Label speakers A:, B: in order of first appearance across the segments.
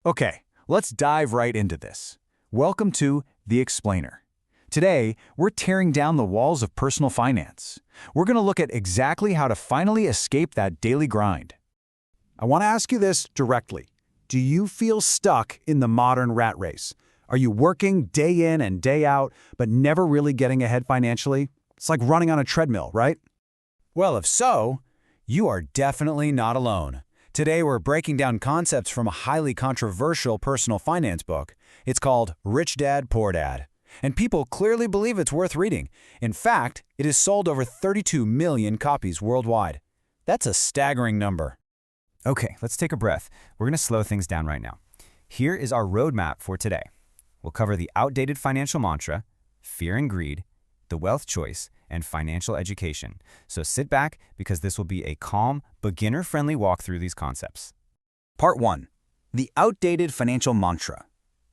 A: Okay, let's dive right into this. Welcome to The Explainer. Today, we're tearing down the walls of personal finance. We're going to look at exactly how to finally escape that daily grind. I want to ask you this directly. Do you feel stuck in the modern rat race? Are you working day in and day out, but never really getting ahead financially? It's like running on a treadmill, right? Well, if so, you are definitely not alone. Today, we're breaking down concepts from a highly controversial personal finance book. It's called Rich Dad, Poor Dad. And people clearly believe it's worth reading. In fact, it has sold over 32 million copies worldwide. That's a staggering number.
B: Okay, let's take a breath. We're going to slow things down right now. Here is our roadmap for today. We'll cover the outdated financial mantra, fear and greed, the wealth choice, and financial education. So sit back because this will be a calm, beginner-friendly walk through these concepts.
A: Part 1. The outdated financial mantra.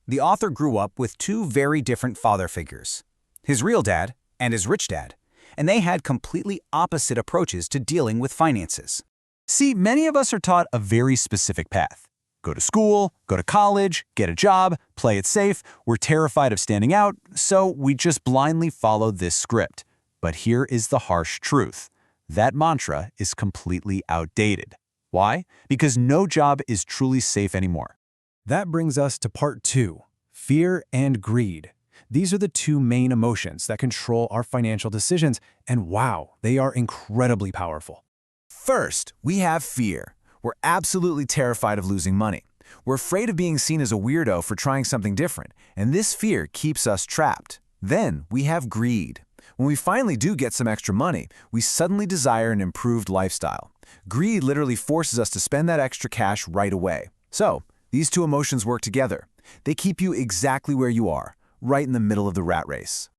A: The author grew up with two very different father figures, his real dad and his rich dad, and they had completely opposite approaches to dealing with finances. See, many of us are taught a very specific path. Go to school, go to college, get a job, play it safe. We're terrified of standing out, so we just blindly follow this script. But here is the harsh truth. That mantra is completely outdated. Why? Because no job is truly safe anymore. That brings us to part 2, fear and greed. These are the two main emotions that control our financial decisions, and wow, they are incredibly powerful. First, we have fear. We're absolutely terrified of losing money. We're afraid of being seen as a weirdo for trying something different, and this fear keeps us trapped. Then we have greed. When we finally do get some extra money, we suddenly desire an improved lifestyle. Greed literally forces us to spend that extra cash right away. So, these two emotions work together. They keep you exactly where you are, right in the middle of the rat race.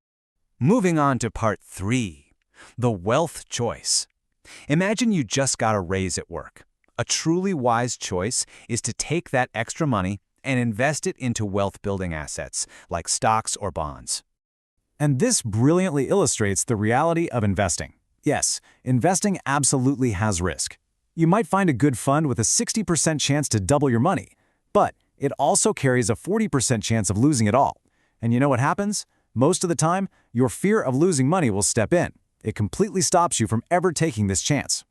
A: Moving on to part 3, the wealth choice. Imagine you just got a raise at work. A truly wise choice is to take that extra money and invest it into wealth-building assets, like stocks or bonds. And this brilliantly illustrates the reality of investing. Yes, investing absolutely has risk. You might find a good fund with a 60% chance to double your money, but it also carries a 40% chance of losing it all. And you know what happens? Most of the time, your fear of losing money will step in. It completely stops you from ever taking this chance.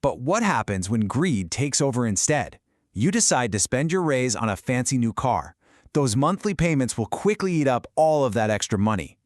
A: But what happens when greed takes over instead? You decide to spend your raise on a fancy new car. Those monthly payments will quickly eat up all of that extra money.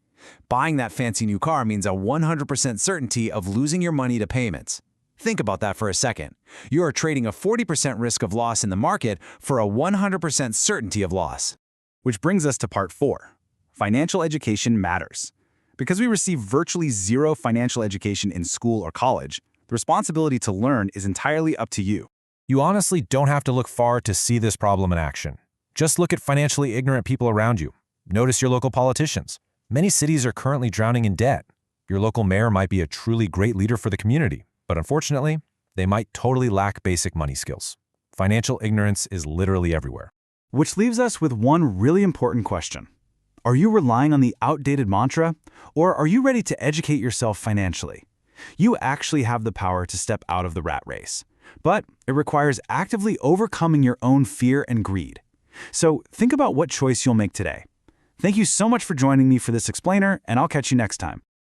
A: Buying that fancy new car means a 100% certainty of losing your money to payments. Think about that for a second. You are trading a 40% risk of loss in the market for a 100% certainty of loss. Which brings us to part 4. Financial education matters. Because we receive virtually zero financial education in school or college, the responsibility to learn is entirely up to you.
C: You honestly don't have to look far to see this problem in action. Just look at financially ignorant people around you. Notice your local politicians. Many cities are currently drowning in debt. Your local mayor might be a truly great leader for the community, but unfortunately, they might totally lack basic money skills. Financial ignorance is literally everywhere.
A: Which leaves us with one really important question. Are you relying on the outdated mantra, or are you ready to educate yourself financially? You actually have the power to step out of the rat race, but it requires actively overcoming your own fear and greed. So think about what choice you'll make today. Thank you so much for joining me for this explainer, and I'll catch you next time.